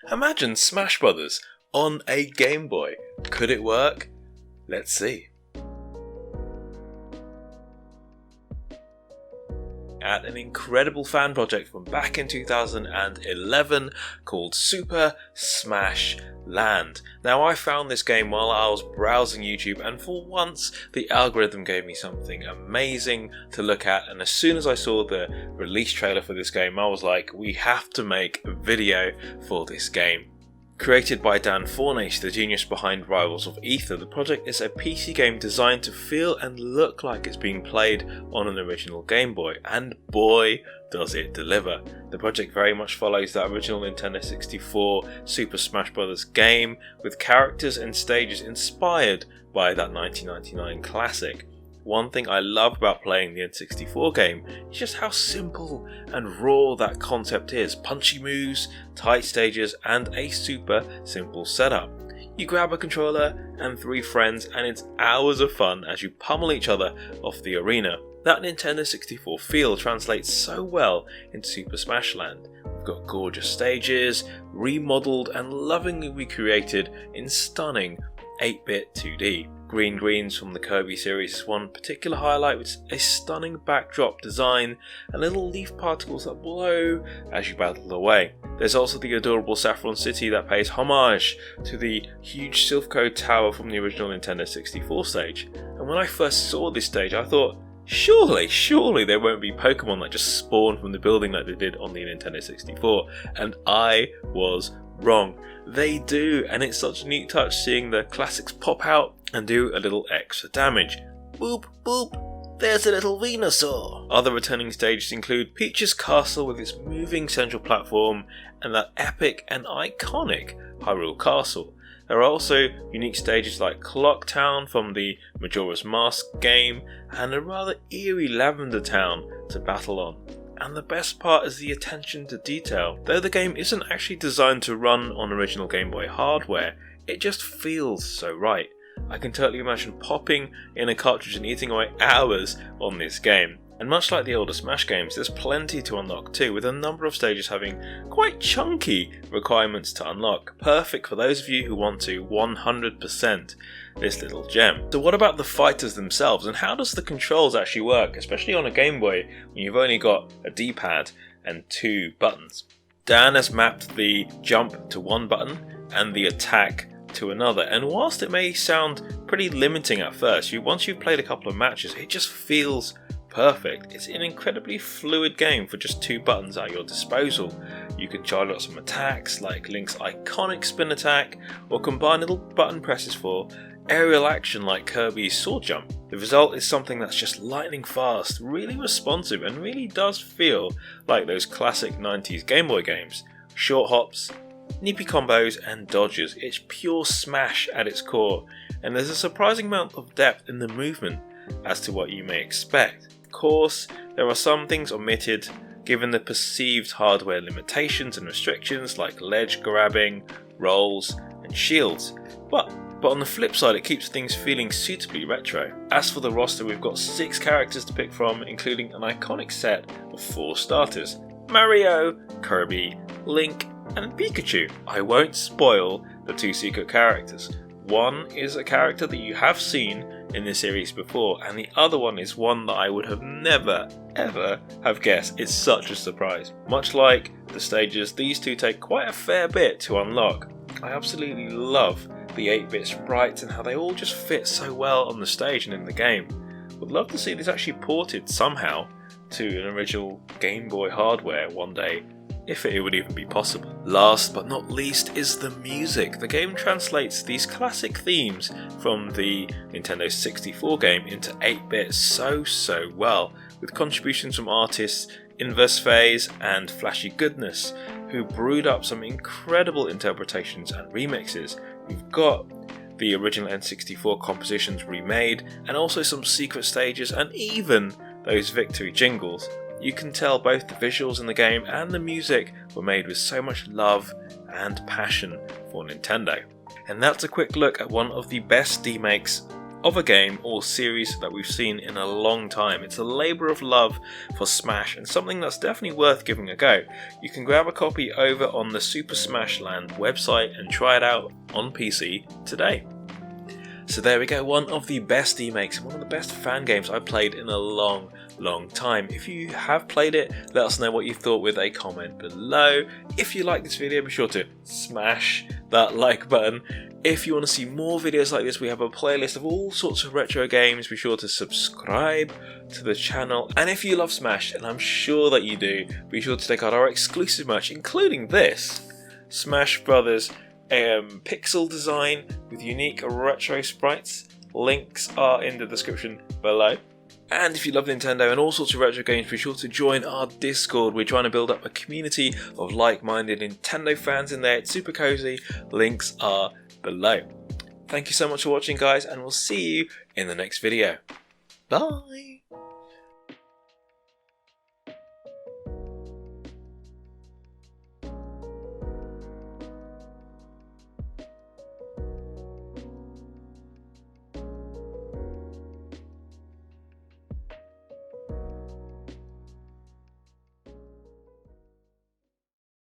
Imagine Smash Brothers on a Game Boy. Could it work? Let's see. At an incredible fan project from back in 2011 called Super Smash Land. Now, I found this game while I was browsing YouTube, and for once the algorithm gave me something amazing to look at, and as soon as I saw the release trailer for this game, I was like, we have to make a video for this game. Created by Dan Fornace, the genius behind Rivals of Ether, the project is a PC game designed to feel and look like it's being played on an original Game Boy, and boy does it deliver. The project very much follows that original Nintendo 64 Super Smash Bros. Game, with characters and stages inspired by that 1999 classic. One thing I love about playing the N64 game is just how simple and raw that concept is. Punchy moves, tight stages, and a super simple setup. You grab a controller and 3 friends and it's hours of fun as you pummel each other off the arena. That Nintendo 64 feel translates so well into Super Smash Land. We've got gorgeous stages, remodeled and lovingly recreated in stunning 8-bit 2D. Green greens from the Kirby series is one particular highlight, with a stunning backdrop design and little leaf particles that blow as you battle away. There's also the adorable Saffron City that pays homage to the huge Silph Co tower from the original Nintendo 64 stage. And when I first saw this stage, I thought, surely there won't be Pokemon that just spawn from the building like they did on the Nintendo 64. And I was wrong. They do, and it's such a neat touch seeing the classics pop out and do a little extra damage. Boop boop, there's a little Venusaur! Other returning stages include Peach's Castle with its moving central platform and that epic and iconic Hyrule Castle. There are also unique stages like Clock Town from the Majora's Mask game and a rather eerie Lavender Town to battle on. And the best part is the attention to detail. Though the game isn't actually designed to run on original Game Boy hardware, it just feels so right. I can totally imagine popping in a cartridge and eating away hours on this game. And much like the older Smash games, there's plenty to unlock too, with a number of stages having quite chunky requirements to unlock. Perfect for those of you who want to 100% this little gem. So what about the fighters themselves, and how does the controls actually work, especially on a Game Boy when you've only got a D-pad and 2 buttons? Dan has mapped the jump to one button and the attack to another, and whilst it may sound pretty limiting at first, once you've played a couple of matches, it just feels perfect. It's an incredibly fluid game for just 2 buttons at your disposal. You can charge out some attacks like Link's iconic spin attack, or combine little button presses for aerial action like Kirby's sword jump. The result is something that's just lightning fast, really responsive, and really does feel like those classic 90s Game Boy games. Short hops, nippy combos and dodges. It's pure Smash at its core, and there's a surprising amount of depth in the movement as to what you may expect. Of course, there are some things omitted given the perceived hardware limitations and restrictions like ledge grabbing, rolls and shields, but on the flip side it keeps things feeling suitably retro. As for the roster, we've got 6 characters to pick from, including an iconic set of 4 starters: Mario, Kirby, Link and Pikachu. I won't spoil the 2 secret characters. One is a character that you have seen in this series before, and the other one is one that I would have never ever have guessed. It's such a surprise. Much like the stages, these 2 take quite a fair bit to unlock. I absolutely love the 8-bit sprites and how they all just fit so well on the stage and in the game. Would love to see this actually ported somehow to an original Game Boy hardware one day, if it would even be possible. Last but not least is the music. The game translates these classic themes from the Nintendo 64 game into 8-bit so well, with contributions from artists Inverse Phase and Flashy Goodness, who brewed up some incredible interpretations and remixes. We've got the original N64 compositions remade, and also some secret stages and even those victory jingles. You can tell both the visuals in the game and the music were made with so much love and passion for Nintendo. And that's a quick look at one of the best remakes of a game or series that we've seen in a long time. It's a labour of love for Smash and something that's definitely worth giving a go. You can grab a copy over on the Super Smash Land website and try it out on PC today. So there we go, one of the best remakes and one of the best fan games I've played in a long time. If you have played it, let us know what you thought with a comment below. If you like this video, be sure to smash that like button. If you want to see more videos like this, we have a playlist of all sorts of retro games. Be sure to subscribe to the channel. And if you love Smash, and I'm sure that you do, be sure to check out our exclusive merch, including this Smash Brothers pixel design with unique retro sprites. Links are in the description below. And if you love Nintendo and all sorts of retro games, be sure to join our Discord. We're trying to build up a community of like-minded Nintendo fans in there. It's super cozy. Links are below. Thank you so much for watching, guys, and we'll see you in the next video. Bye!